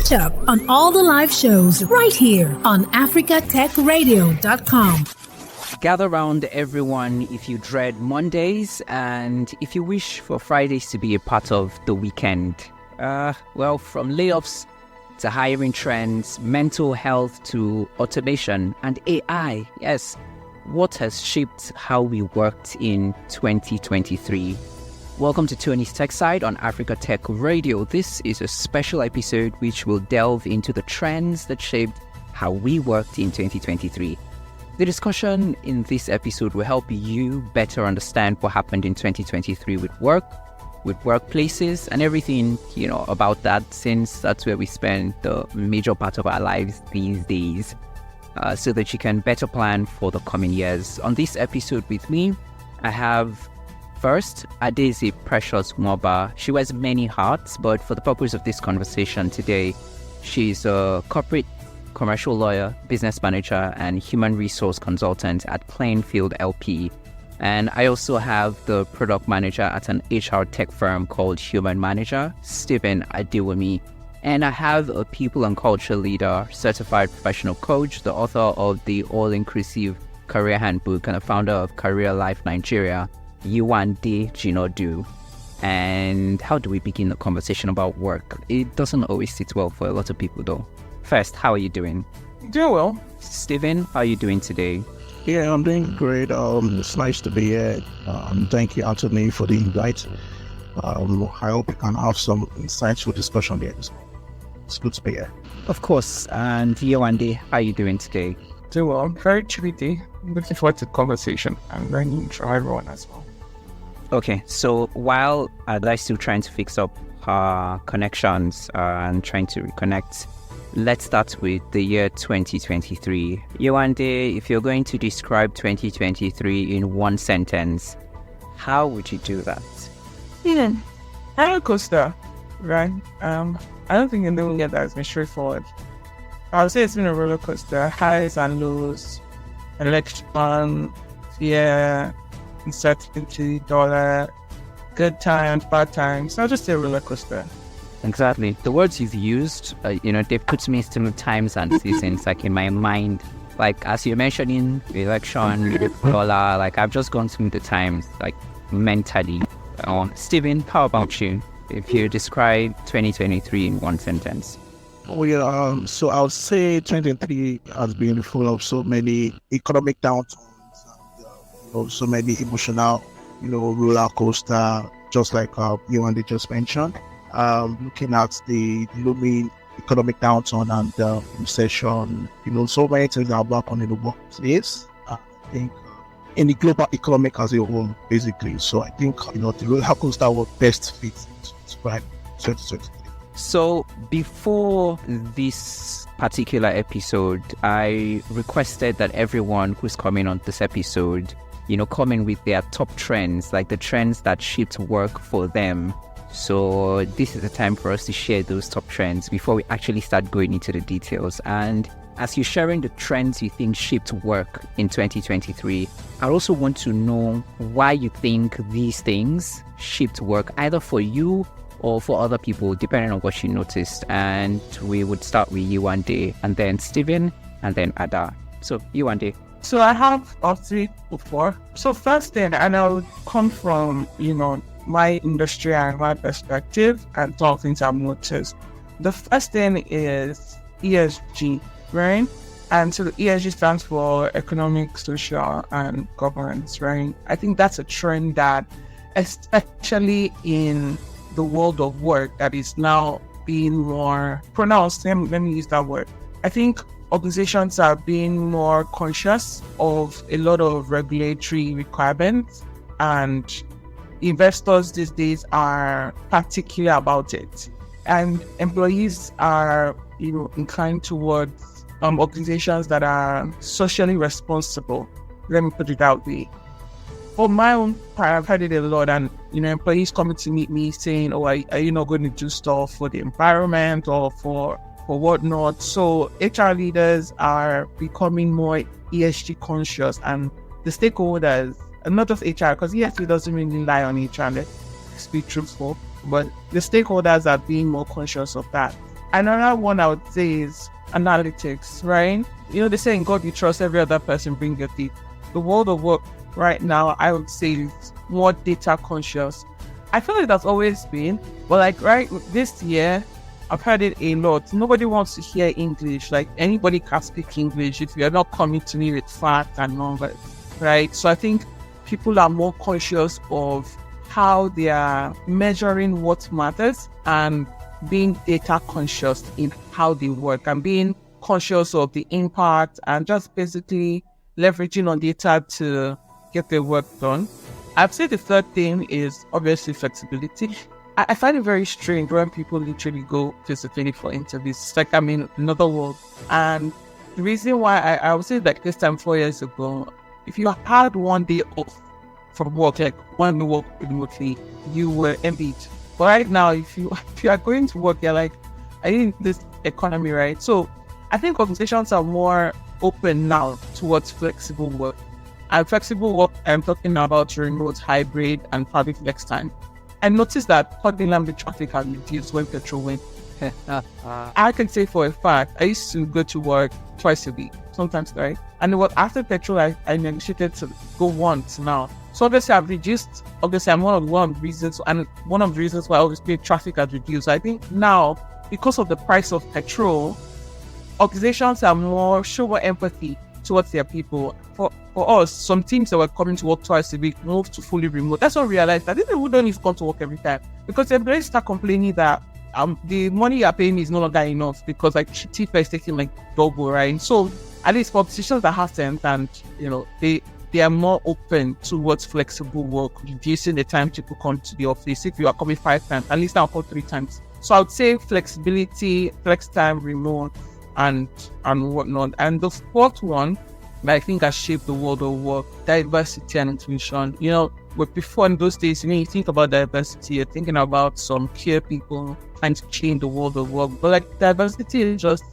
Catch up on all the live shows right here on africatechradio.com. Gather round, everyone, if you dread Mondays and if you wish for Fridays to be a part of the weekend. Well, from layoffs to hiring trends, mental health to automation and AI. Yes, what has shaped how we worked in 2023? Welcome to Tony's Tech Side on Africa Tech Radio. This is a special episode which will delve into the trends that shaped how we worked in 2023. The discussion in this episode will help you better understand what happened in 2023 with work, with workplaces, and everything, about that, since that's where we spend the major part of our lives these days, so that you can better plan for the coming years. On this episode with me, I have first, Adaeze Nwoba. She wears many hats, but for the purpose of this conversation today, she's a corporate commercial lawyer, business manager, and human resource consultant at Kleinfeld LP. And I also have the product manager at an HR tech firm called HumanManager, Adewumi. And I have a people and culture leader, certified professional coach, the author of the All-Inclusive Career Handbook, and a founder of Career Life Nigeria, Yewande Jinadu. And how do we begin the conversation about work? It doesn't always sit well for a lot of people, though. First, how are you doing? Doing well. Steven, how are you doing today? Yeah, I'm doing great. It's nice to be here. Thank you, Anthony, for the invite. I hope we can have some insightful discussion here. It's good to be here. Of course. And Yewande, how are you doing today? Doing well. Very treaty. Looking forward to the conversation and learning for everyone as well. Okay, so while Adaeze still trying to fix up her connections and trying to reconnect, let's start with the year 2023. Yewande, if you're going to describe 2023 in one sentence, how would you do that? Roller coaster, right? I don't think anyone yet that's been straightforward. I would say it's been a roller coaster, highs and lows, election, fear, uncertainty, dollar, good times, bad times. I'll just say roller coaster. Exactly. The words you've used, they put me through times and seasons, like in my mind. Like, as you're mentioning, election, dollar, like I've just gone through the times, like mentally. Steven, how about you? If you describe 2023 in one sentence. Oh, yeah. So I would say 2023 has been full of so many economic downturns and so many emotional, roller coaster, just like Yewande just mentioned. Looking at the looming economic downturn and recession, so many things are back on in the workplace. I think in the global economic as a whole, basically. So I think, the roller coaster will best fit to describe 2023. So before this particular episode, I requested that everyone who's coming on this episode, come in with their top trends, like the trends that shaped work for them. So this is the time for us to share those top trends before we actually start going into the details. And as you're sharing the trends you think shaped work in 2023, I also want to know why you think these things shaped work, either for you or for other people, depending on what you noticed. And we would start with Yewande, and then Steven, and then Ada. So Yewande. So I have three or four. So first thing, and I'll come from, my industry and my perspective and some of things I've noticed. The first thing is ESG, right? And so the ESG stands for economic, social, and governance, right? I think that's a trend that, especially in the world of work, that is now being more pronounced. Let me use that word. I think organizations are being more conscious of a lot of regulatory requirements, and investors these days are particular about it, and employees are inclined towards organizations that are socially responsible. Let me put it that way. For my own part, I've heard it a lot, and employees coming to meet me saying, "Oh, are you not going to do stuff for the environment or for whatnot?" So HR leaders are becoming more ESG conscious, and the stakeholders, and not just HR, because ESG doesn't really rely on HR, let's be truthful, but the stakeholders are being more conscious of that. Another one I would say is analytics, right? They say in God you trust, every other person bring your teeth. The world of work right now, I would say, is more data conscious. I feel like that's always been, but like right this year, I've heard it a lot. Nobody wants to hear English. Like anybody can speak English if you're not coming to me with facts and numbers, right? So I think people are more conscious of how they are measuring what matters and being data conscious in how they work and being conscious of the impact and just basically leveraging on data to get their work done. I'd say the third thing is obviously flexibility. I find it very strange when people literally go physically for interviews. It's like I'm in another world. And the reason why I would say like this time 4 years ago, if you had one day off from work, like one day work remotely, you were envied. But right now, if you are going to work, you're like, I need this economy, right? So I think organizations are more open now towards flexible work. And flexible work, I'm talking about remote, hybrid, and public flex time. I noticed that Tottenham traffic has reduced when petrol went. I can say for a fact, I used to go to work twice a week, sometimes, right? And it was after petrol, I negotiated to go once now. So obviously I've reduced, I'm one of the reasons why obviously traffic has reduced. I think now, because of the price of petrol, organizations are show more empathy towards their people. For us, some teams that were coming to work twice a week moved to fully remote. That's when we realized that people don't need to come to work every time, because the employees start complaining that the money you are paying me is no longer enough because like TTS is taking like double, right? So at least for positions that have sense, and they are more open towards flexible work, reducing the time people come to the office. If you are coming 5 times, at least now come 3 times. So I would say flexibility, flex time, remote, and whatnot. And the fourth one that I think has shaped the world of work, diversity and inclusion. But before in those days, you think about diversity, you're thinking about some queer people trying to change the world of work. But like diversity is just,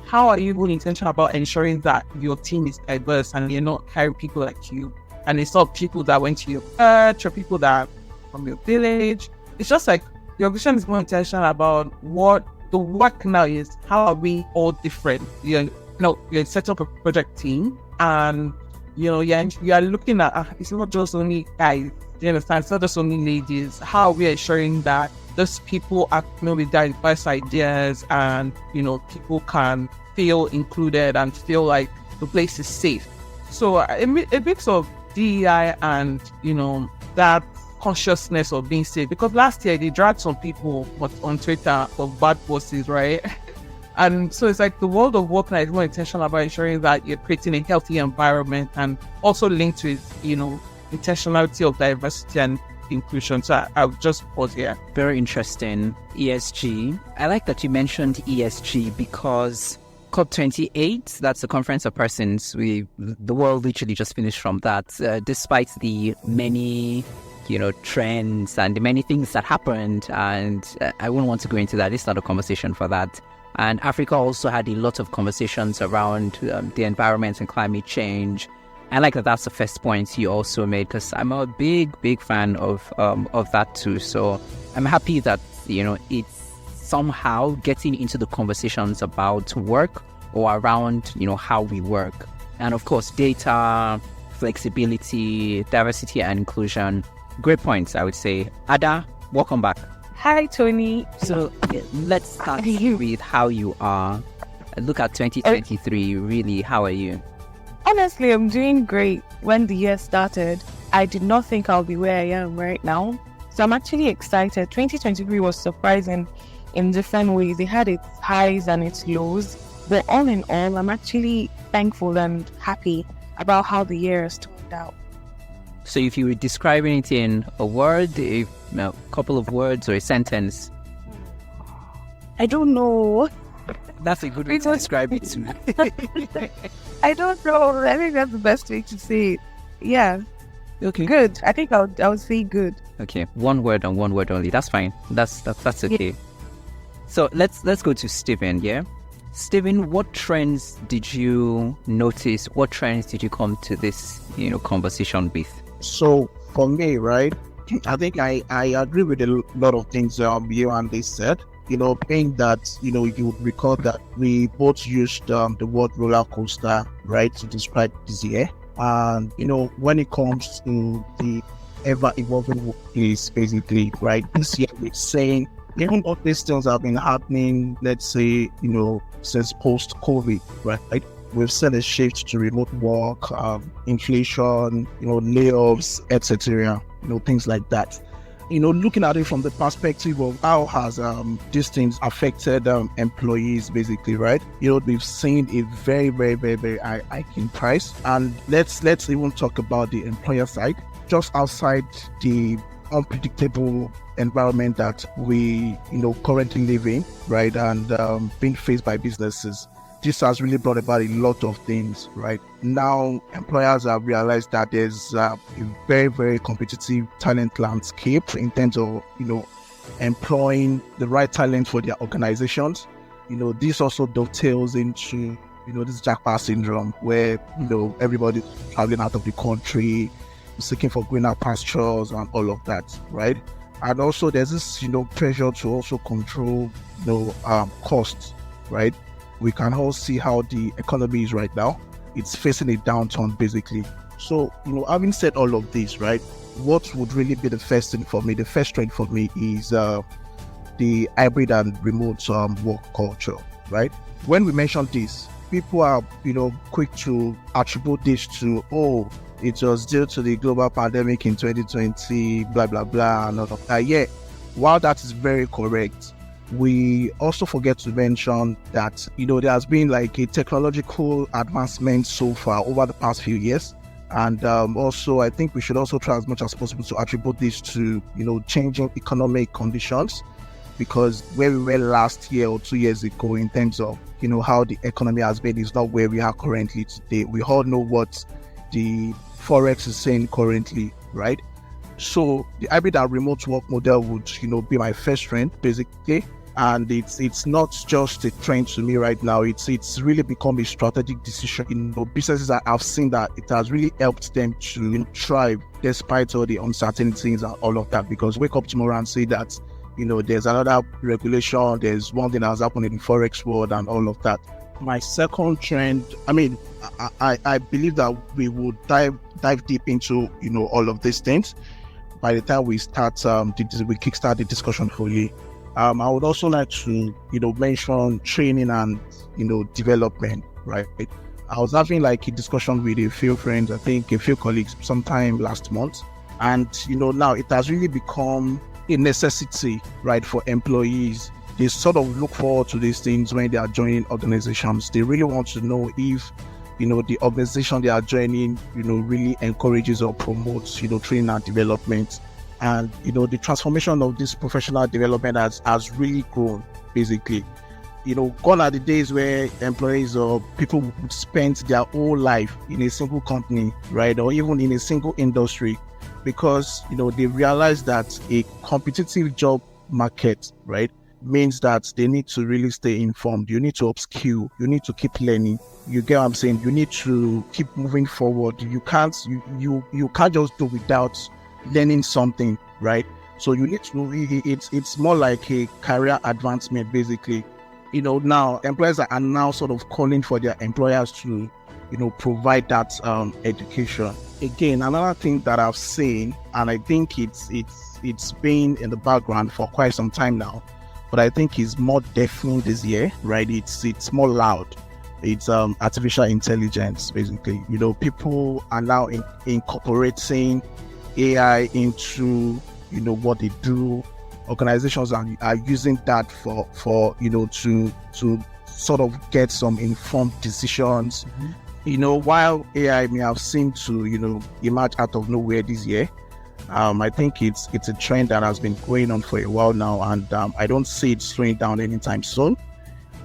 how are you even intentional about ensuring that your team is diverse and you're not hiring people like you? And it's not people that went to your church or people that are from your village. It's just like the organization is more intentional about what the work now is. How are we all different? You set up a project team, and you are looking at it's not just only guys. You understand? It's not just only ladies. How are we ensuring that those people are with diverse ideas, and people can feel included and feel like the place is safe? So a mix of DEI and that consciousness of being safe. Because last year they dragged some people on Twitter for bad bosses, right? And so it's like the world of work now is more intentional about ensuring that you're creating a healthy environment, and also linked with intentionality of diversity and inclusion. So I'll just pause here. Very interesting. ESG. I like that you mentioned ESG because COP28, that's the Conference of Persons. The world literally just finished from that. Despite the many trends and the many things that happened, and I wouldn't want to go into that. It's not a conversation for that. And Africa also had a lot of conversations around the environment and climate change. I like that that's the first point you also made, because I'm a big fan of that too. So I'm happy that it's somehow getting into the conversations about work or around how we work. And of course, data, flexibility, diversity and inclusion. Great points, I would say. Ada, welcome back. Hi, Tony. So let's start with how you are. Look at 2023, really, how are you? Honestly, I'm doing great. When the year started, I did not think I'll be where I am right now. So I'm actually excited. 2023 was surprising in different ways. It had its highs and its lows. But all in all, I'm actually thankful and happy about how the year has turned out. So if you were describing it in a word, a couple of words, or a sentence? I don't know. That's a good way to describe it too. I don't know. I think that's the best way to say it. Yeah. Okay. Good. I think I would say good. Okay. One word and one word only. That's fine. That's okay. Yeah. So let's go to Stephen, yeah? Stephen, what trends did you notice? What trends did you come to this, conversation with? So for me, right, I think I agree with a lot of things Yewande said. Being that, you would recall that we both used the word roller coaster, right, to describe this year. And, when it comes to the ever-evolving workplace, basically, right, this year we're saying, even all these things have been happening, let's say, since post-COVID, right? We've seen a shift to remote work, inflation, layoffs, etc., things like that. Looking at it from the perspective of how has these things affected employees, basically, right? We've seen a very, very, very, very high hike in price. And let's even talk about the employer side. Just outside the unpredictable environment that we, currently live in, right? And being faced by businesses. This has really brought about a lot of things, right? Now, employers have realized that there's a very, very competitive talent landscape in terms of, employing the right talent for their organizations. This also dovetails into, this jackpot syndrome where, everybody's traveling out of the country, seeking for greener pastures and all of that, right? And also there's this, pressure to also control, costs, right? We can all see how the economy is right now. It's facing a downturn, basically. So, having said all of this, right, what would really be the first thing for me? The first trend for me is the hybrid and remote work culture, right? When we mention this, people are, quick to attribute this to, it was due to the global pandemic in 2020, blah, blah, blah, and all of that. Yeah, while that is very correct, we also forget to mention that, there has been like a technological advancement so far over the past few years. And also, I think we should also try as much as possible to attribute this to, changing economic conditions, because where we were last year or 2 years ago in terms of, how the economy has been is not where we are currently today. We all know what the Forex is saying currently, right? So the hybrid and remote work model would, be my first trend, basically. And it's not just a trend to me right now. It's really become a strategic decision. Businesses that I've seen that it has really helped them to thrive despite all the uncertainties and all of that. Because wake up tomorrow and say that, there's another regulation, there's one thing that has happened in the Forex world and all of that. My second trend, I believe that we would dive deep into, all of these things by the time we start, we kickstart the discussion for you. I would also like to, mention training and, development, right? I was having like a discussion with a few friends, I think a few colleagues sometime last month. And, now it has really become a necessity, right, for employees. They sort of look forward to these things when they are joining organizations. They really want to know if, the organization they are joining, really encourages or promotes, training and development. And, the transformation of this professional development has really grown, basically. Gone are the days where employees or people would spend their whole life in a single company, right? Or even in a single industry, because, they realize that a competitive job market, right, means that they need to really stay informed. You need to upskill. You need to keep learning. You get what I'm saying? You need to keep moving forward. You can't just do without learning something, right? So you need to, it's more like a career advancement, basically. Now employers are now sort of calling for their employers to, provide that education. Again, another thing that I've seen, and I think it's been in the background for quite some time now, but I think it's more deafening this year, right? It's more loud. It's artificial intelligence, basically. People are now incorporating AI into, what they do. Organizations are using that for to sort of get some informed decisions. Mm-hmm. While AI may have seemed to, emerge out of nowhere this year, I think it's a trend that has been going on for a while now, and I don't see it slowing down anytime soon.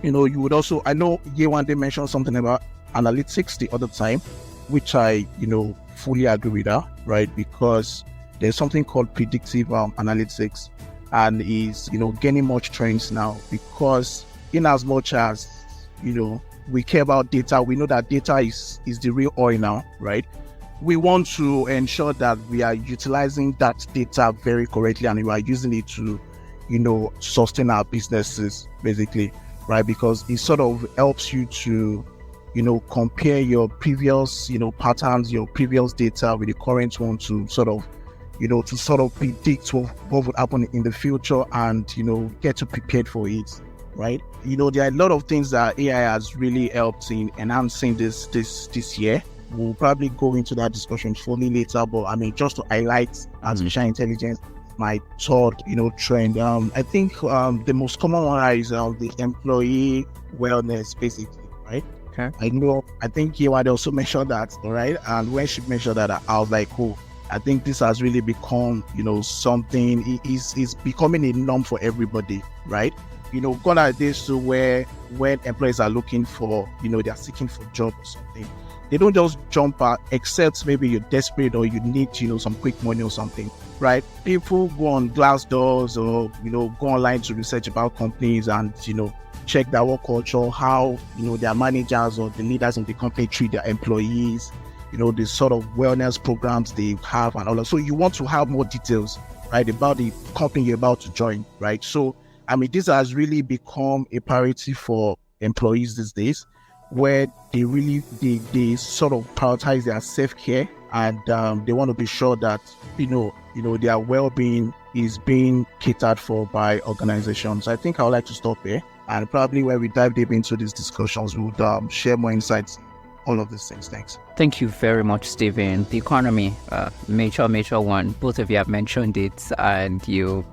You would also, I know Yewande mentioned something about analytics the other time, which I, fully agree with her, right? Because there's something called predictive analytics, and is, gaining much trends now, because in as much as, we care about data, we know that data is the real oil now, right? We want to ensure that we are utilizing that data very correctly, and we are using it to, sustain our businesses, basically, right? Because it sort of helps you to, compare your previous, patterns, your previous data with the current one to sort of predict what would happen in the future and, get you prepared for it, right? There are a lot of things that AI has really helped in enhancing this year. We'll probably go into that discussion fully later, but I mean, just to highlight artificial intelligence, my third, trend. I think the most common one is the employee wellness, basically, right? Okay. I think Yewande also mentioned that, right? And when she mentioned that, I was like, oh, I think this has really become, something is becoming a norm for everybody, right? Gone are days to where when employees are looking for, they're seeking for job or something, they don't just jump out, except maybe you're desperate or you need, some quick money or something, right? People go on Glassdoors or, go online to research about companies and, check their work culture, how, their managers or the leaders in the company treat their employees, the sort of wellness programs they have and all that. So you want to have more details, right, about the company you're about to join, right? So, I mean, this has really become a priority for employees these days, where they really, they sort of prioritize their self-care and they want to be sure that, their well-being is being catered for by organizations. I think I would like to stop here, and probably when we dive deep into these discussions, we would share more insights, all of these things. Thanks. Thank you very much, Stephen. The economy, major one. Both of you have mentioned it, and you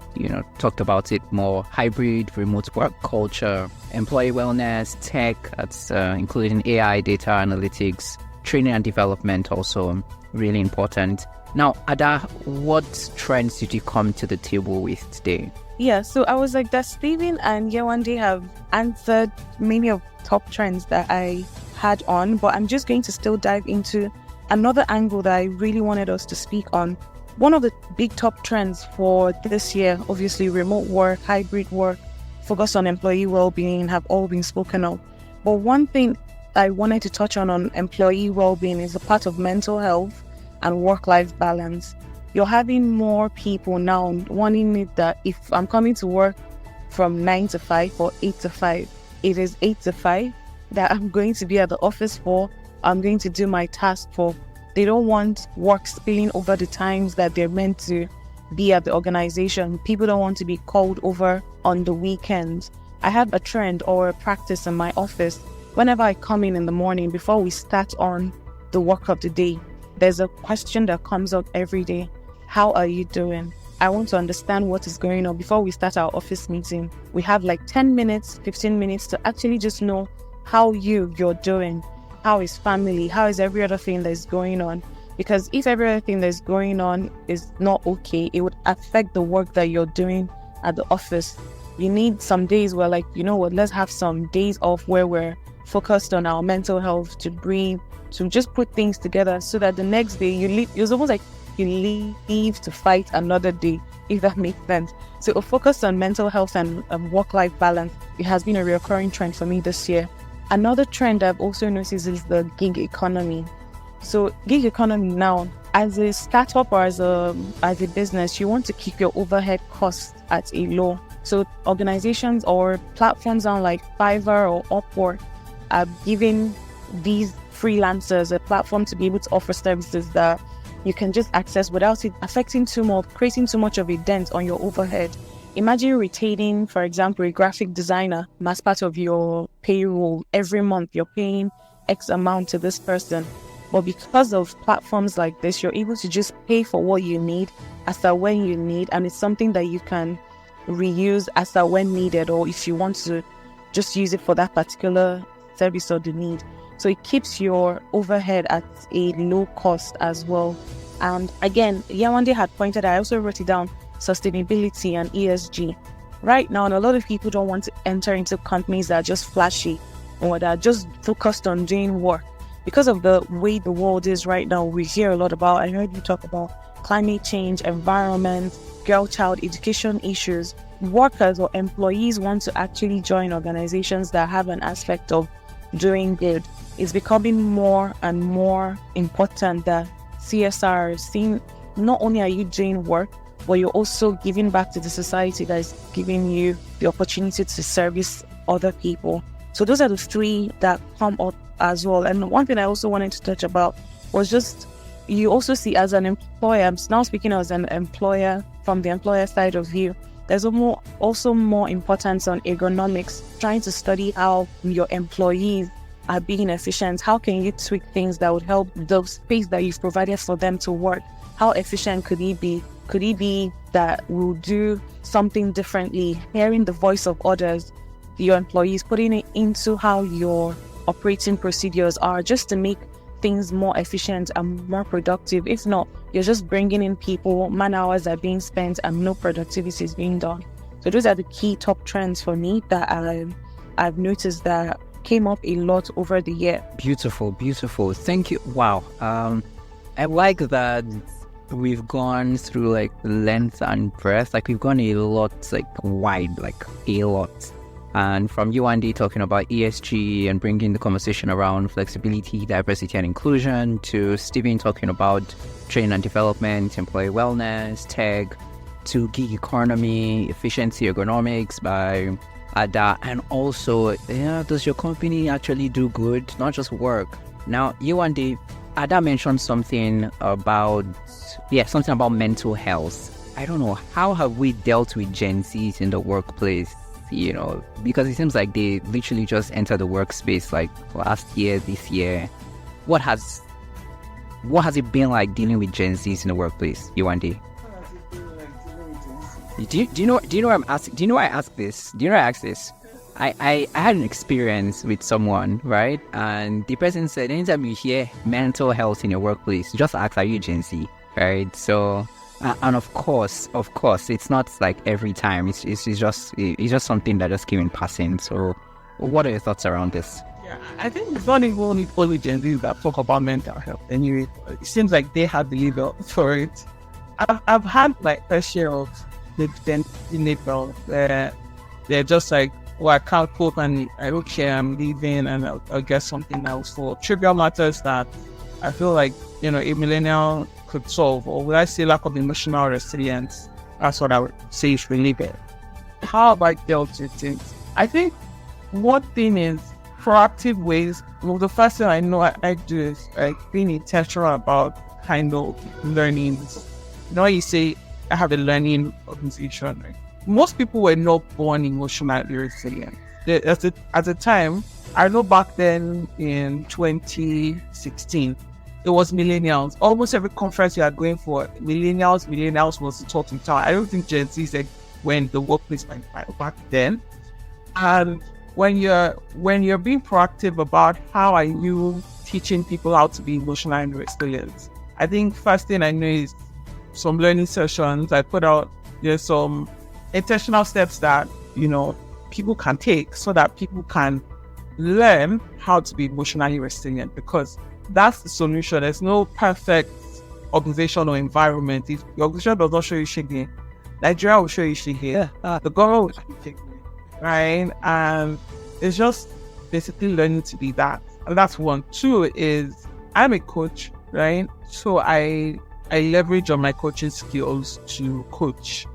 talked about it more. Hybrid, remote work culture, employee wellness, tech, that's including AI, data analytics, training and development, also really important. Now, Ada, what trends did you come to the table with today? Yeah, so I was like that Stephen and Yewande have answered many of top trends that I had on, but I'm just going to still dive into another angle that I really wanted us to speak on. One of the big top trends for this year, obviously remote work, hybrid work, focus on employee well-being have all been spoken of. But one thing I wanted to touch on employee well-being is a part of mental health and work-life balance. You're having more people now wanting it that if I'm coming to work from 9 to 5 or 8 to 5, it is 8 to 5 that I'm going to be at the office for, I'm going to do my task for. They don't want work spilling over the times that they're meant to be at the organization. People don't want to be called over on the weekends. I have a trend or a practice in my office. Whenever I come in the morning, before we start on the work of the day, there's a question that comes up every day. How are you doing? I want to understand what is going on before we start our office meeting. We have like 10 minutes, 15 minutes to actually just know how you're doing. How is family? How is every other thing that is going on? Because if every other thing that is going on is not okay, it would affect the work that you're doing at the office. You need some days where let's have some days off where we're focused on our mental health, to breathe, to just put things together so that the next day you leave. It's almost like you leave to fight another day, if that makes sense. So a focus on mental health and work-life balance, it has been a recurring trend for me this year. Another trend I've also noticed is the gig economy. So gig economy now, as a startup or as a business, you want to keep your overhead costs at a low. So organizations or platforms on like Fiverr or Upwork are giving these freelancers a platform to be able to offer services that you can just access without it affecting creating too much of a dent on your overhead. Imagine retaining, for example, a graphic designer as part of your payroll. Every month you're paying X amount to this person. But because of platforms like this, you're able to just pay for what you need as and when you need, and it's something that you can reuse as and when needed, or if you want to just use it for that particular service or the need. So it keeps your overhead at a low cost as well. And again, Yewande had pointed, I also wrote it down, sustainability and ESG. Right now, a lot of people don't want to enter into companies that are just flashy or that are just focused on doing work. Because of the way the world is right now, we hear a lot about, I heard you talk about climate change, environment, girl-child education issues. Workers or employees want to actually join organizations that have an aspect of doing good. It's becoming more and more important that CSR is seen. Not only are you doing work, but you're also giving back to the society that is giving you the opportunity to service other people. So those are the three that come up as well. And one thing I also wanted to touch about was just, you also see as an employer, I'm now speaking as an employer from the employer side of view, there's also more importance on ergonomics, trying to study how your employees are being efficient. How can you tweak things that would help the space that you've provided for them to work? How efficient could it be? Could it be that we'll do something differently, hearing the voice of others, your employees, putting it into how your operating procedures are, just to make things more efficient and more productive? If not, you're just bringing in people, man hours are being spent and no productivity is being done. So those are the key top trends for me that I've noticed that came up a lot over the year. Beautiful. Thank you. Wow. I like that we've gone through like length and breadth. Like we've gone a lot, like wide, like a lot. And from Yewande talking about ESG and bringing the conversation around flexibility, diversity and inclusion, to Stephen talking about training and development, employee wellness, tech, to gig economy, efficiency, ergonomics by Ada, and also, does your company actually do good, not just work? Now, Yewande, Ada mentioned something about mental health. I don't know, how have we dealt with Gen Zs in the workplace? Because it seems like they literally just entered the workspace like last year, this year. What has it been like dealing with Gen Zs in the workplace, Yewande? Do you know why I'm asking? Do you know why I ask this? Do you know why I ask this? I had an experience with someone, right? And the person said, anytime you hear mental health in your workplace, just ask, are you Gen Z? Right? So, and of course, it's not like every time. It's just something that just came in passing. So, what are your thoughts around this? Yeah, I think it's not even only Gen Z that talk about mental health. Anyway, it seems like they have the label for it. I've had like a share of the label where they're just like, well, I can't cope and I don't care, I'm leaving, and I'll get something else for trivial matters that I feel like, a millennial could solve. Or would I say lack of emotional resilience? That's what I would say is really bad. How have I dealt with things? I think one thing is proactive ways. Well, the first thing I know I do is like being intentional about kind of learning. You say I have a learning organization, right? Most people were not born emotionally resilient. At the time, I know back then in 2016, it was millennials. Almost every conference you are going for, millennials was the talking town. I don't think Gen Z when the workplace went back then. And when you're being proactive about how are you teaching people how to be emotionally resilient, I think first thing I know is some learning sessions. I put out some intentional steps that people can take so that people can learn how to be emotionally resilient, because that's the solution. There's no perfect organization or environment. If your organization does not show you shaking, Nigeria will show you shaking. The government will show you shaking, right? And it's just basically learning to be that. And that's one. Two is I'm a coach, right? So I leverage on my coaching skills to coach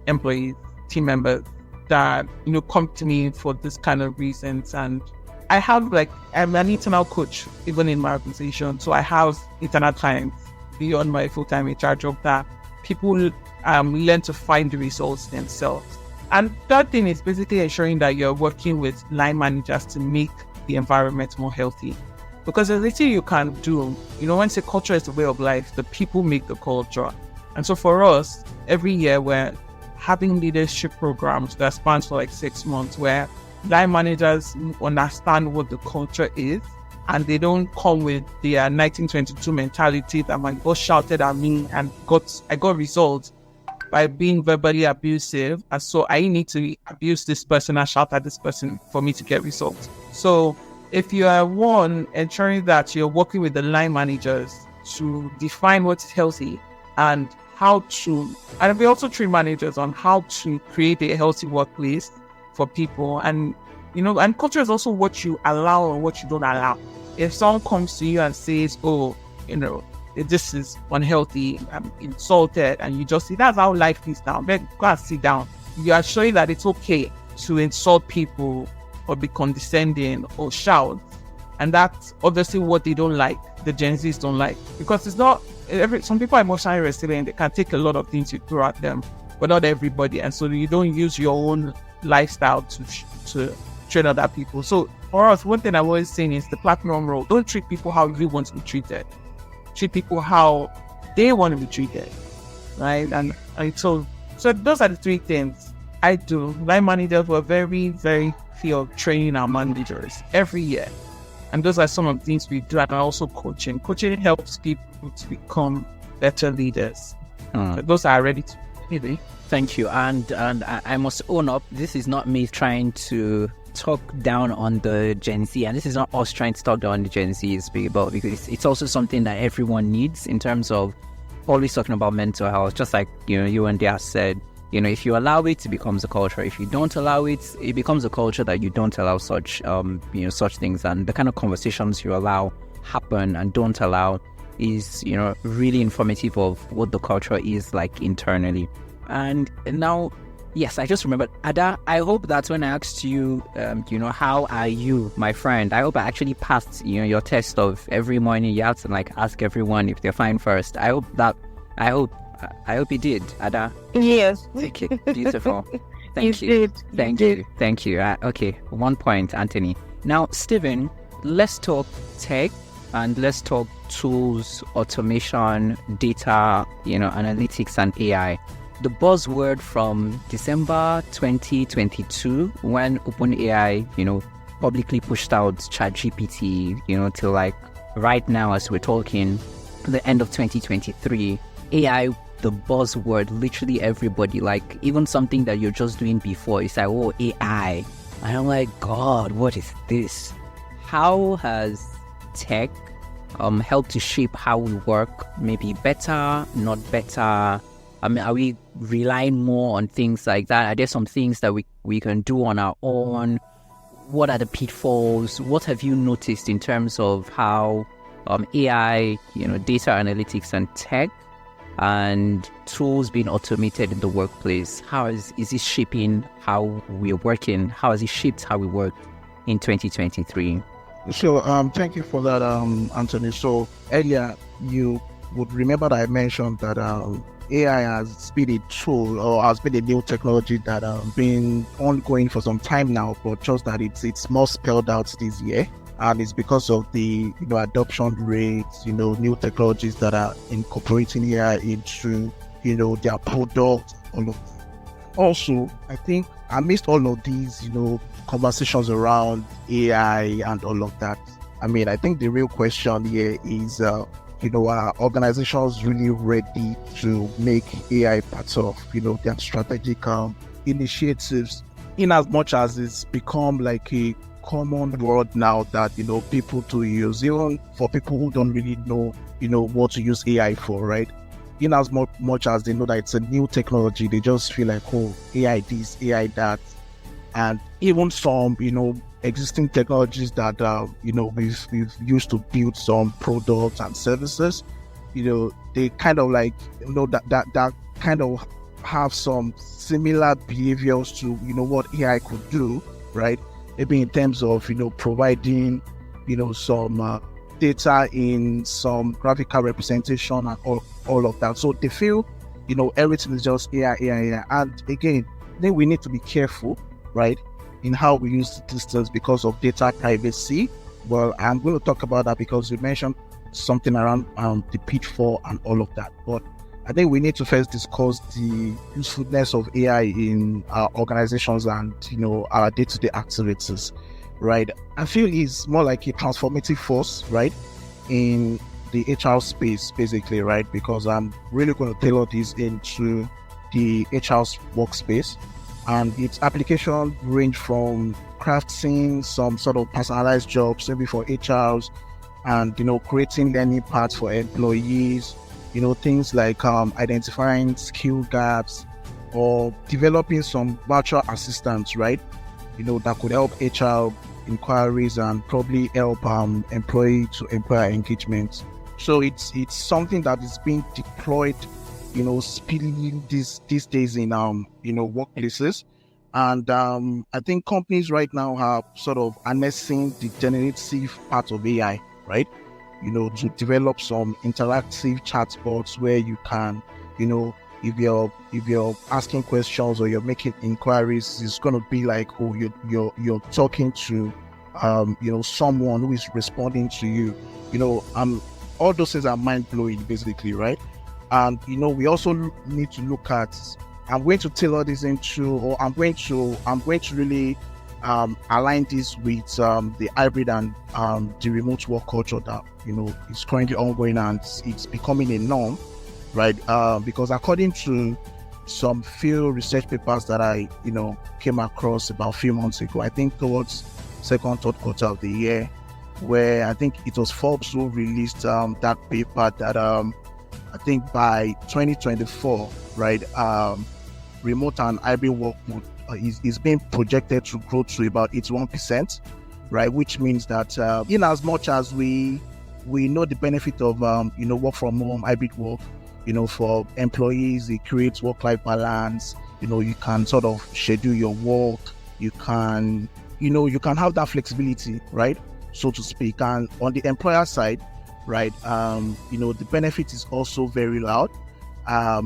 employees, team members that come to me for this kind of reasons. And I have I'm an internal coach even in my organization, so I have internal clients beyond my full-time HR job that people learn to find the results themselves. And third thing is basically ensuring that you're working with line managers to make the environment more healthy, because there's little you can do. When say culture is the way of life, the people make the culture. And so for us, every year we're having leadership programs that spans for 6 months, where line managers understand what the culture is, and they don't come with their 1922 mentality that my boss shouted at me and I got results by being verbally abusive, and so I need to abuse this person and shout at this person for me to get results. So if you are ensuring that you're working with the line managers to define what's healthy and we also train managers on how to create a healthy workplace for people. And and culture is also what you allow and what you don't allow. If someone comes to you and says, this is unhealthy, I'm insulted, and you just see that's how life is now. Then go and sit down. You are showing that it's okay to insult people or be condescending or shout. And that's obviously what they don't like, the Gen Zs don't like. Because it's not, some people are emotionally resilient, they can take a lot of things you throw at them, but not everybody. And so you don't use your own lifestyle to train other people. So for us, one thing I'm always saying is the platinum role. Don't treat people how you want to be treated. Treat people how they want to be treated, right? And so those are the three things I do. Line managers were very, very few of training our managers every year. And those are some of the things we do. And also coaching. Coaching helps people to become better leaders. So those are ready to maybe. Thank you. And I must own up, this is not me trying to talk down on the Gen Z, and this is not us trying to talk down on the Gen Z, because it's also something that everyone needs in terms of always talking about mental health. Just like, you and Adaeze said, if you allow it, it becomes a culture. If you don't allow it, it becomes a culture that you don't allow such such things. And the kind of conversations you allow happen and don't allow is, really informative of what the culture is like internally. And now, yes, I just remembered, Ada, I hope that when I asked you, how are you, my friend, I hope I actually passed, your test of every morning you have to ask everyone if they're fine first. I hope you did, Ada. Yes. Okay, beautiful. Thank you. Thank you. Okay, 1 point, Anthony. Now, Stephen, let's talk tech and let's talk tools, automation, data, analytics and AI. The buzzword from December 2022, when OpenAI, publicly pushed out ChatGPT, till right now as we're talking, the end of 2023, AI, the buzzword, literally everybody, even something that you're just doing before, it's like, oh, AI. And I'm like, God, what is this? How has tech helped to shape how we work? Maybe better, not better? Are we relying more on things like that? Are there some things that we can do on our own? What are the pitfalls? What have you noticed in terms of how AI, data analytics and tech and tools being automated in the workplace? How is it shaping how we're working? How has it shaped how we work in 2023? So thank you for that, Anthony. So earlier you would remember that I mentioned that AI has been a tool or has been a new technology that has been ongoing for some time now, but just that it's more spelled out this year. And it's because of the adoption rates, new technologies that are incorporating AI into their product, all of that. Also, I think amidst all of these conversations around AI and all of that, I think the real question here is are organizations really ready to make AI part of their strategic initiatives, in as much as it's become like a common word now that people to use, even for people who don't really know what to use AI for, right? In as much as they know that it's a new technology, they just feel like, oh, AI this, AI that. And even some existing technologies that we've used to build some products and services, they kind of that kind of have some similar behaviors to what AI could do, right? Maybe in terms of providing some data in some graphical representation and all of that. So they feel everything is just AI. And again, then we need to be careful, right, in how we use these things because of data privacy. Well, I'm going to talk about that because you mentioned something around the pitfall and all of that. But I think we need to first discuss the usefulness of AI in our organizations and our day-to-day activities, right? I feel it's more like a transformative force, right, in the HR space, basically, right? Because I'm really going to tailor this into the HR workspace. And its application range from crafting some sort of personalized jobs, maybe for HRs, and creating learning paths for employees, things like identifying skill gaps or developing some virtual assistants, right? That could help HR inquiries and probably help employee to employer engagement. So it's something that is being deployed, speedily these days in workplaces. And I think companies right now are sort of harnessing the generative part of AI, right? To develop some interactive chatbots where you can, if you're asking questions or you're making inquiries, it's going to be like, oh, you're talking to someone who is responding to you. All those things are mind-blowing, basically, right? And we also need to look at, I'm going to tailor this into, or I'm going to really align this with the hybrid and the remote work culture that is currently ongoing, and it's becoming a norm, right? Because according to some few research papers that I came across about a few months ago, I think towards second, third quarter of the year, where I think it was Forbes who released that paper that I think by 2024, right, remote and hybrid work mode is being projected to grow to about 81%, right? Which means that in as much as we know the benefit of work from home, hybrid work, for employees, it creates work-life balance. You can sort of schedule your work. You can have that flexibility, right, so to speak. And on the employer side, right, the benefit is also very loud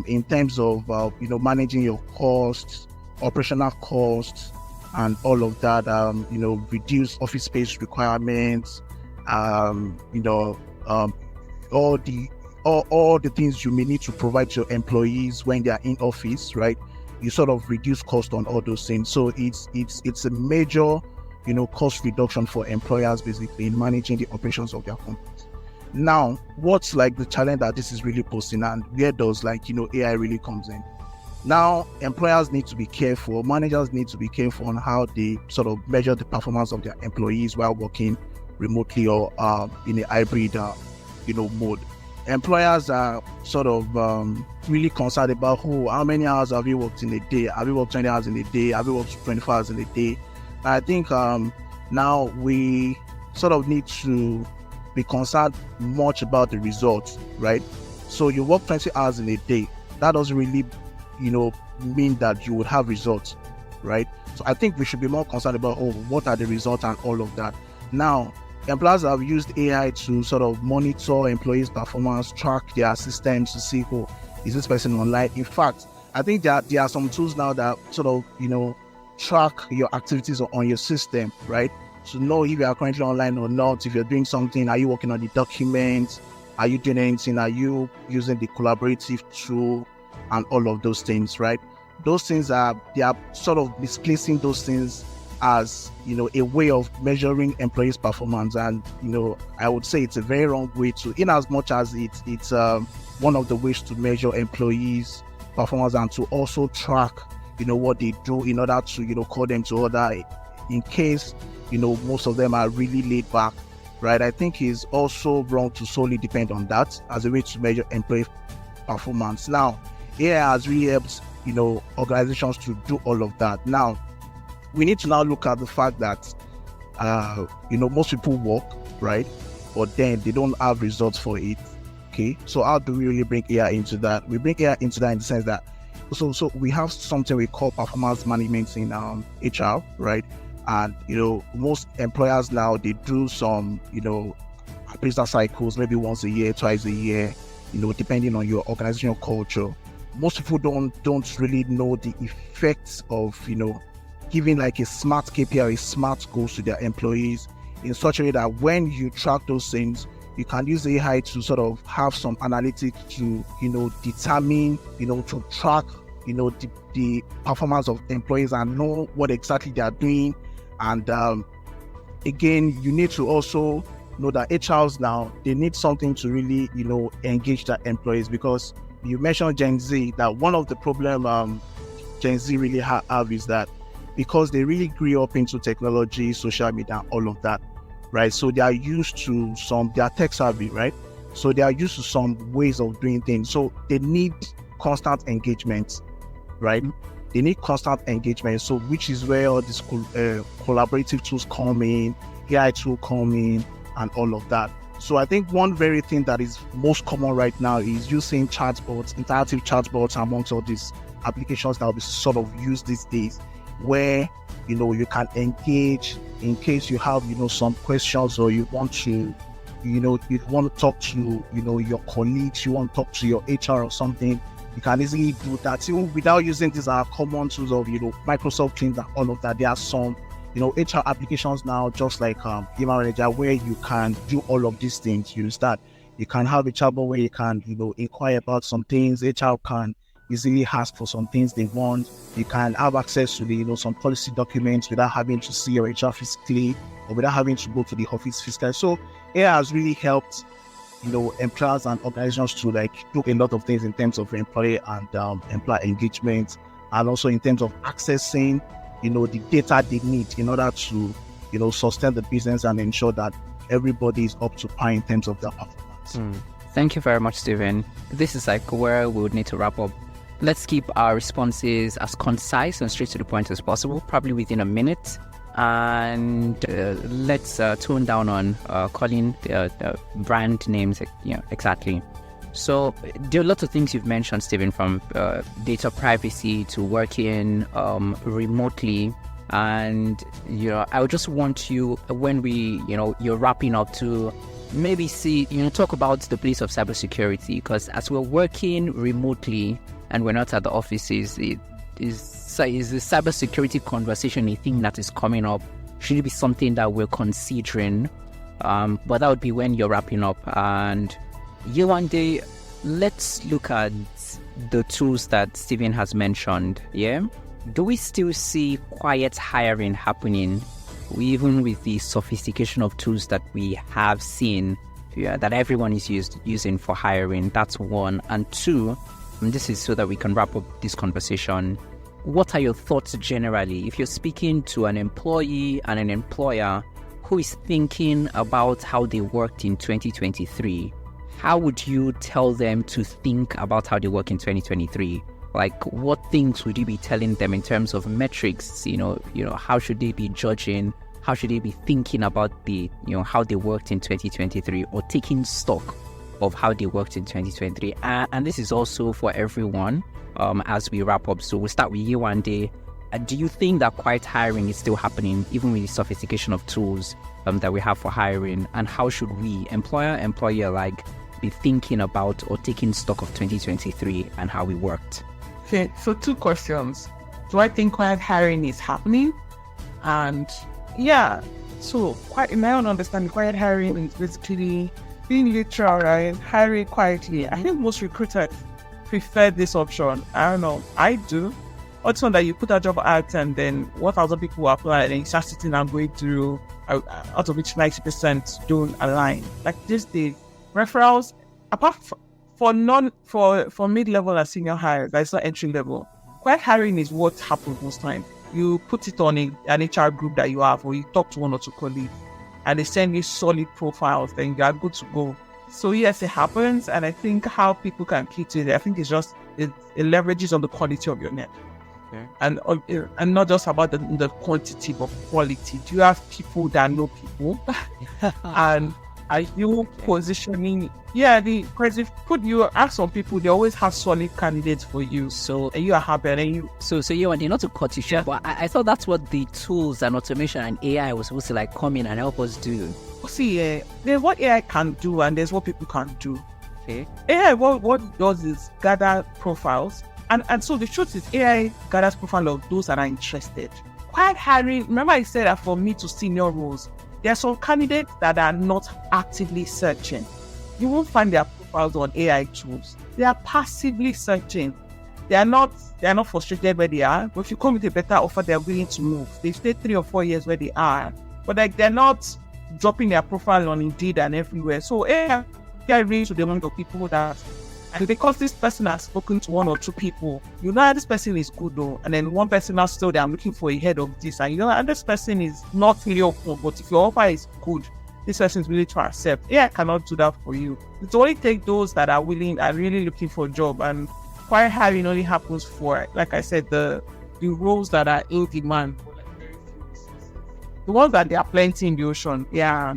in terms of managing your costs, operational costs, and all of that. Reduce office space requirements. All the things you may need to provide to your employees when they are in office, right? You sort of reduce cost on all those things. So it's a major, cost reduction for employers, basically, in managing the operations of their companies. Now, what's like the challenge that this is really posing, and where does AI really comes in? Now, employers need to be careful, managers need to be careful on how they sort of measure the performance of their employees while working remotely or in a hybrid, mode. Employers are sort of really concerned about how many hours have you worked in a day? Have you worked 20 hours in a day? Have you worked 24 hours in a day? And I think now we sort of need to be concerned much about the results, right? So you work 20 hours in a day. That doesn't really, mean that you would have results, right? So I think we should be more concerned about, what are the results and all of that. Now, employers have used AI to sort of monitor employees' performance, track their systems to see, is this person online? In fact, I think there are some tools now that sort of, track your activities on your system, right? To know if you are currently online or not, if you're doing something, are you working on the documents? Are you doing anything? Are you using the collaborative tool and all of those things, right? Those things they are sort of misplacing those things as, a way of measuring employees' performance. And, I would say it's a very wrong way to, in as much as it's one of the ways to measure employees' performance and to also track, what they do in order to, call them to order in case, most of them are really laid back, right? I think it's also wrong to solely depend on that as a way to measure employee performance. Now, AI has really helped, organizations to do all of that. Now, we need to now look at the fact that, most people work, right? But then they don't have results for it. Okay. So how do we really bring AI into that? We bring AI into that in the sense that, so we have something we call performance management in HR, right? And, most employers now, they do some, appraisal cycles, maybe once a year, twice a year, depending on your organizational culture. Most people don't really know the effects of, giving like a smart KPI or a smart goals to their employees in such a way that when you track those things, you can use AI to sort of have some analytics to, determine, to track, the performance of employees and know what exactly they are doing. And again, you need to also know that HRs now, they need something to really, engage their employees, because you mentioned GenZ, that one of the problem GenZ really have is that because they really grew up into technology, social media, all of that, right? So they are used to they are tech savvy, right? So they are used to some ways of doing things. So they need constant engagement, right? They need constant engagement. So which is where all these collaborative tools come in, AI tool come in, and all of that. So I think one very thing that is most common right now is using chatbots, interactive chatbots amongst all these applications that will be sort of used these days, where you can engage in case you have some questions, or you want to talk to your colleagues, you want to talk to your HR or something. You can easily do that even without using these common tools of Microsoft Teams and all of that. There are some HR applications now, just like HumanManager, where you can do all of these things. You can have a chatbot where you can inquire about some things. HR can easily ask for some things they want. You can have access to some policy documents without having to see your HR physically, or without having to go to the office physically. So AI has really helped employers and organizations to do a lot of things in terms of employee and employer engagement, and also in terms of accessing the data they need in order to sustain the business and ensure that everybody is up to par in terms of their performance. Thank you very much, Stephen. This is where we would need to wrap up. Let's keep our responses as concise and straight to the point as possible, probably within a minute. And let's tone down on calling brand names exactly. So there are lots of things you've mentioned, Stephen, from data privacy to working remotely. And I would just want you, when you're wrapping up, to maybe talk about the place of cybersecurity, because as we're working remotely and we're not at the offices, is the cybersecurity conversation a thing that is coming up? Should it be something that we're considering? But that would be when you're wrapping up. And Yewande, let's look at the tools that Stephen has mentioned. Yeah, do we still see quiet hiring happening, even with the sophistication of tools that we have seen, that everyone is using for hiring? That's one. And two, and this is so that we can wrap up this conversation, what are your thoughts generally if you're speaking to an employee and an employer who is thinking about how they worked in 2023? How would you tell them to think about how they work in 2023? What things would you be telling them in terms of metrics? How should they be judging? How should they be thinking about how they worked in 2023, or taking stock of how they worked in 2023? And this is also for everyone as we wrap up. So we'll start with you, Yewande. Do you think that quiet hiring is still happening, even with the sophistication of tools that we have for hiring? And how should we, employer alike, be thinking about or taking stock of 2023 and how we worked? Okay, so 2 questions. Do I think quiet hiring is happening? And yeah, so in my own understanding, quiet hiring is basically being literal, right? Hiring quietly. I think most recruiters prefer this option. I don't know. I do. Also, that you put a job out and then 1,000 people apply, and then you start sitting and going through, out of which 90% don't align. This, the referrals, apart for mid-level and senior hires, that's not entry level. Quiet hiring is what happens most time. You put it on an HR group that you have, or you talk to 1 or 2 colleagues, and they send you solid profiles, then you are good to go. So yes, it happens, and I think how people can keep to it, I think it leverages on the quality of your net. Okay. And not just about the quantity but quality. Do you have people that know people? And are you positioning? Yeah, you ask some people, they always have solid candidates for you. So and you are happy, and you. So you and not to cut you short, but I thought that's what the tools and automation and AI was supposed to come in and help us do. See, there's what AI can do, and there's what people can do. Okay. AI, what it does is gather profiles, and so the truth is AI gathers profile of those that are interested. Quiet hiring. Remember, I said that for me to senior roles, there are some candidates that are not actively searching. You won't find their profiles on AI tools. They are passively searching. They are not frustrated where they are, but if you come with a better offer, they're willing to move. They've stayed 3 or 4 years where they are, but they're not dropping their profile on Indeed and everywhere. So AI reach to the amount of people that, and because this person has spoken to 1 or 2 people, this person is good though, and then one person has told them, I'm looking for a head of this, and this person is not really open, but if your offer is good, this person is willing to accept. AI cannot do that for you. It's only take those that are willing and really looking for a job. And quiet hiring only happens for, like I said, the roles that are in demand. The ones that there are plenty in the ocean, AI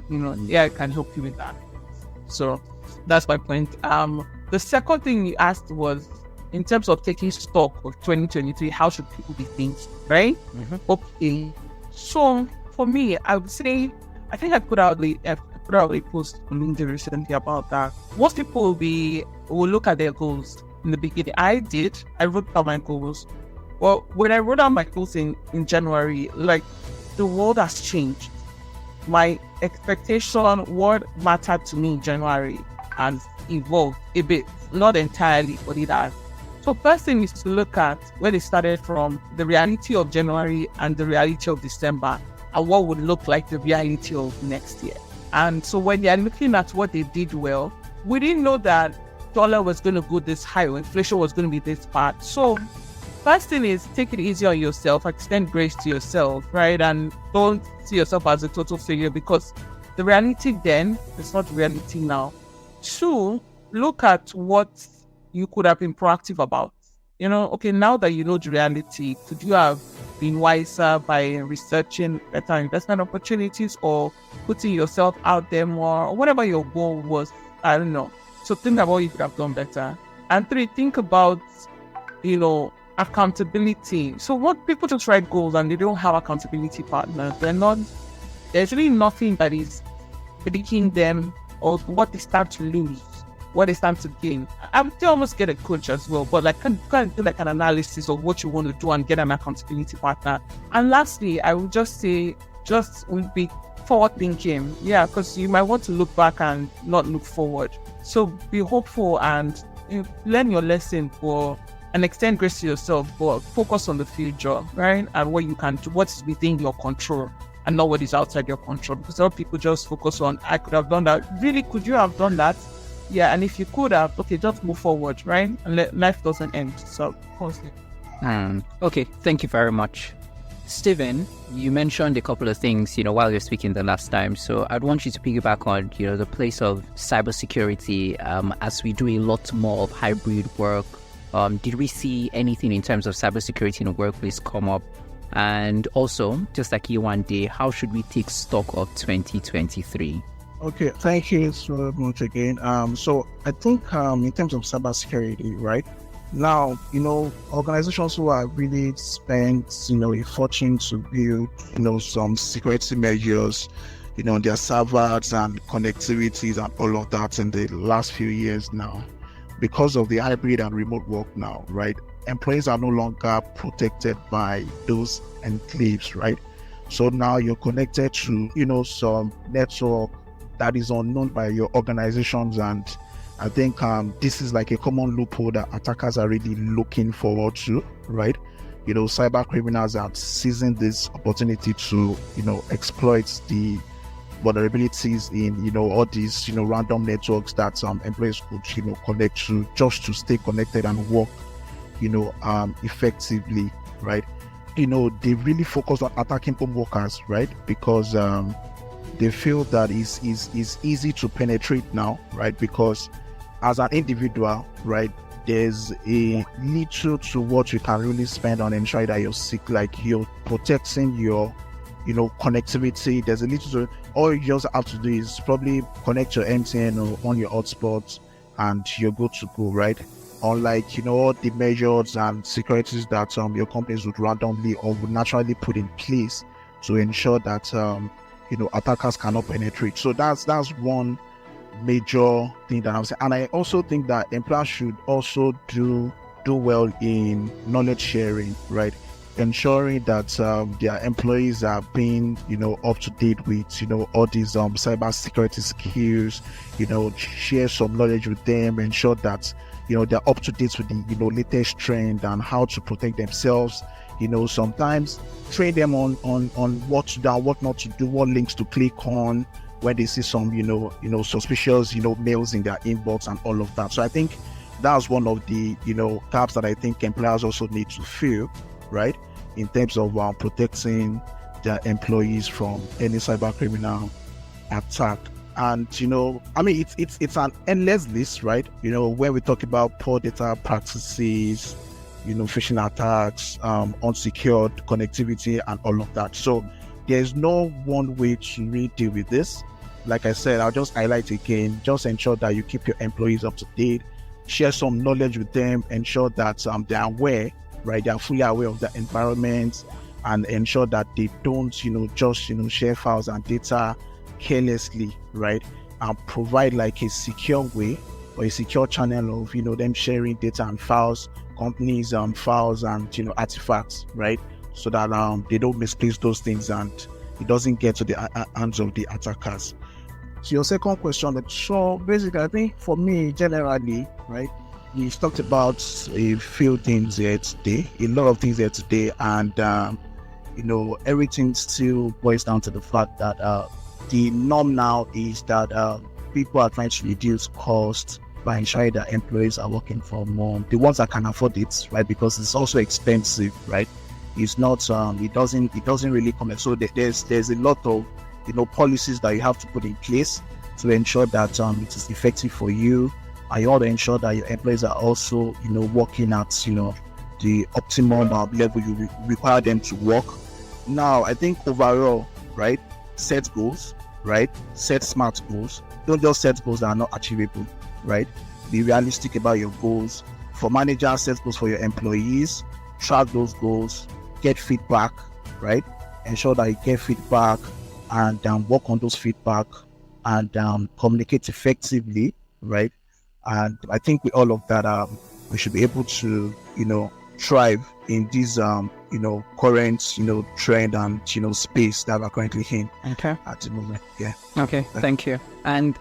can help you with that. So that's my point. The second thing you asked was in terms of taking stock of 2023, how should people be thinking, right? Okay. So for me, I would say, I think I put out a post on LinkedIn recently about that. Most people will look at their goals in the beginning. I wrote down my goals. Well, when I wrote down my goals in January, like, the world has changed. My expectation, what mattered to me in January, has evolved a bit, not entirely, but it has. So first thing is to look at where they started from, the reality of January and the reality of December, and what would look like the reality of next year. And so when you're looking at what they did well, we didn't know that dollar was going to go this high or inflation was going to be this bad. So first thing is take it easy on yourself, extend grace to yourself, right? And don't see yourself as a total failure, because the reality then is not reality now. Two, look at what you could have been proactive about. Okay, now that you know the reality, could you have been wiser by researching better investment opportunities or putting yourself out there more, or whatever your goal was? I don't know. So think about what you could have done better. And three, think about, accountability. So what people just write goals and they don't have accountability partners. There's really nothing that is making them, or what they start to lose, what they stand to gain. They almost get a coach as well, but kind of do like an analysis of what you want to do and get an accountability partner. And lastly, I would just say, would be forward thinking. Yeah, because you might want to look back and not look forward. So be hopeful and learn your lesson and extend grace to yourself, but focus on the future, right? And what you can do, what's within your control and not what is outside your control. Because a lot of people just focus on, I could have done that. Really, could you have done that? Yeah, and if you could have, okay, just move forward, right? And life doesn't end. So, okay, thank you very much. Stephen, you mentioned a couple of things, while you're speaking the last time. So I'd want you to piggyback on, the place of cybersecurity as we do a lot more of hybrid work. Did we see anything in terms of cybersecurity in the workplace come up? And also, just like Yewande, how should we take stock of 2023? Okay, thank you so much again. So I think in terms of cybersecurity, right? Now, organizations who are really spent, a fortune to build, some security measures, their servers and connectivities and all of that in the last few years now, because of the hybrid and remote work now, right? Employees are no longer protected by those enclaves, right? So now you're connected to, some network that is unknown by your organizations, and I think this is like a common loophole that attackers are really looking forward to, right? Cyber criminals are seizing this opportunity to, exploit the vulnerabilities in, all these, random networks that employees could, connect to just to stay connected and work, effectively, right? They really focus on attacking home workers, right? Because they feel that it's easy to penetrate now, right? Because as an individual, right, there's a little to what you can really spend on ensuring that you're protecting your, connectivity. There's a little to, all you just have to do is probably connect your MTN or on your hotspot and you're good to go, right? Unlike, all the measures and securities that your companies would randomly or would naturally put in place to ensure that attackers cannot penetrate. So that's one major thing that I'm saying. And I also think that employers should also do well in knowledge sharing, right? Ensuring that their employees are being, up to date with, all these cyber security skills, share some knowledge with them, ensure that, they're up to date with the, latest trend and how to protect themselves. Sometimes train them on what to do, what not to do, what links to click on when they see some, suspicious, mails in their inbox and all of that. So I think that's one of the, gaps that I think employers also need to fill, right? In terms of protecting their employees from any cyber criminal attack. And, it's an endless list, right? When we talk about poor data practices, phishing attacks, unsecured connectivity and all of that. So there's no one way to really deal with this. like I said, I'll just highlight again, just ensure that you keep your employees up to date, share some knowledge with them, ensure that they're aware, right? They're fully aware of the environment, and ensure that they don't, just, share files and data carelessly, right? And provide like a secure way or a secure channel of, them sharing data and files, companies, files and, artifacts, right? So that they don't misplace those things and it doesn't get to the hands of the attackers. So your second question, so basically, I think for me, generally, right, we talked about a few things here today, a lot of things here today, and everything still boils down to the fact that the norm now is that people are trying to reduce costs by ensuring that employees are working from home, the ones that can afford it, right? Because it's also expensive, right? It's not, it doesn't really come. So there's a lot of, policies that you have to put in place to ensure that it is effective for you. And you want to ensure that your employees are also, working at, the optimum level you require them to work. Now, I think overall, right, set goals, right, set smart goals. Don't just set goals that are not achievable, right? Be realistic about your goals. For managers, set goals for your employees, track those goals, get feedback, right? Ensure that you get feedback and work on those feedback and communicate effectively, right? And I think with all of that, we should be able to, thrive in this, current, trend and, space that we're currently in at the moment. Yeah. Okay, thank you. And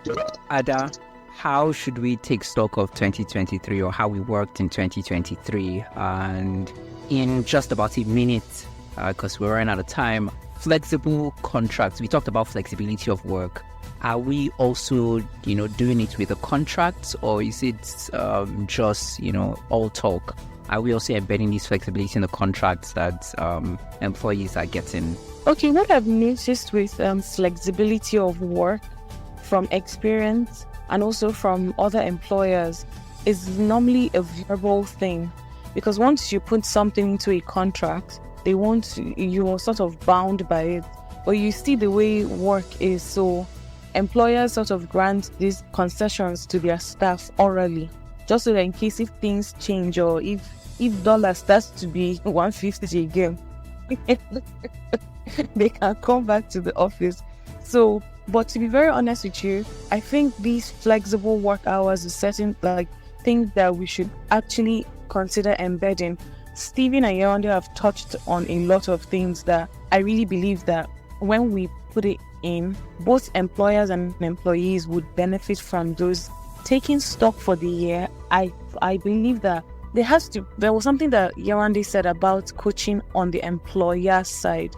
Ada, how should we take stock of 2023 or how we worked in 2023? And in just about a minute, because we're running out of time, flexible contracts. We talked about flexibility of work. Are we also, doing it with a contract, or is it just, all talk? Are we also embedding this flexibility in the contracts that employees are getting? Okay, what I've noticed with flexibility of work from experience and also from other employers is normally a verbal thing, because once you put something into a contract, you are sort of bound by it. But you see the way work is, so employers sort of grant these concessions to their staff orally, just so that in case if things change or if dollar starts to be 150 again, they can come back to the office. So, but to be very honest with you, I think these flexible work hours is certain things that we should actually consider embedding. Stephen and Yewande have touched on a lot of things that I really believe that when we put it in, both employers and employees would benefit from those. Taking stock for the year, I believe that there was something that Yewande said about coaching on the employer side.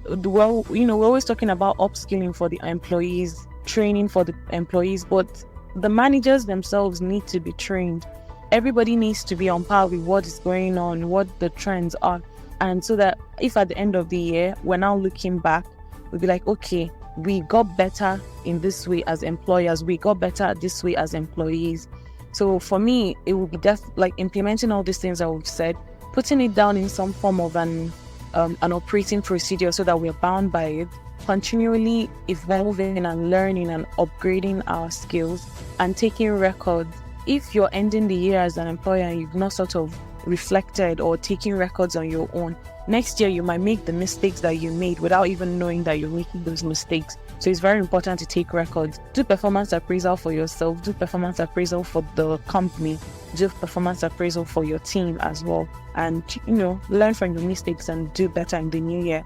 Well, we're always talking about upskilling for the employees, training for the employees, but the managers themselves need to be trained. Everybody needs to be on par with what is going on, what the trends are. And so that if at the end of the year, we're now looking back, we'll be like, okay, we got better in this way as employers, we got better this way as employees. So for me, it would be just implementing all these things that we've said, putting it down in some form of an operating procedure so that we're bound by it, continually evolving and learning and upgrading our skills and taking records. If you're ending the year as an employer and you've not sort of reflected or taking records on your own, next year you might make the mistakes that you made without even knowing that you're making those mistakes. So it's very important to take records. Do performance appraisal for yourself, do performance appraisal for the company, do performance appraisal for your team as well, and learn from your mistakes and do better in the new year.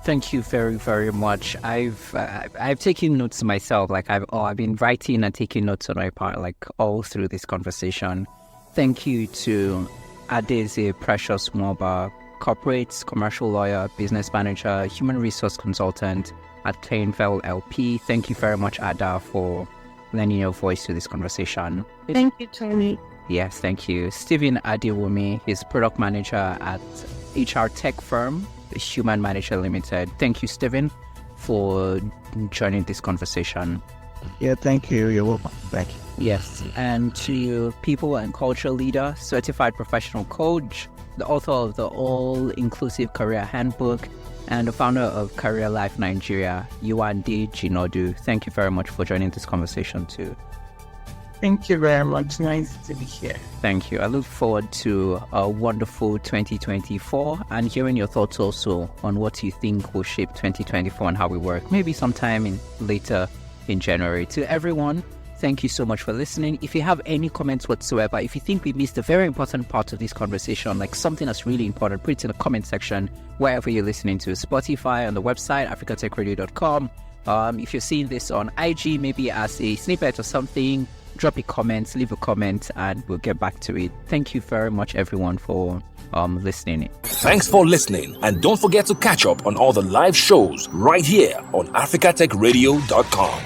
Thank you very, very much. I've taken notes myself. I've been writing and taking notes on my part, all through this conversation. Thank you to Adaeze Precious Nwoba, corporate commercial lawyer, business manager, human resource consultant at Kleinfeld LP. Thank you very much, Ada, for lending your voice to this conversation. Thank you, Tony. Yes, thank you. Stephen Adewumi is product manager at HR tech firm HumanManager Limited. Thank you, Stephen, for joining this conversation. Yeah, thank you. You're welcome. Thank you. Yes, and to people and culture leader, certified professional coach, the author of the All-Inclusive Career Handbook, and the founder of Career Life Nigeria, Yewande Jinadu. Thank you very much for joining this conversation too. Thank you very much. Nice to be here. Thank you. I look forward to a wonderful 2024 and hearing your thoughts also on what you think will shape 2024 and how we work, maybe sometime later in January. To everyone, thank you so much for listening. If you have any comments whatsoever, if you think we missed a very important part of this conversation, like something that's really important, put it in the comment section wherever you're listening to, Spotify, on the website, africatechradio.com. If you're seeing this on IG, maybe as a snippet or something, drop a comment, leave a comment, and we'll get back to it. Thank you very much, everyone, for listening. Thanks for listening, and don't forget to catch up on all the live shows right here on africatechradio.com.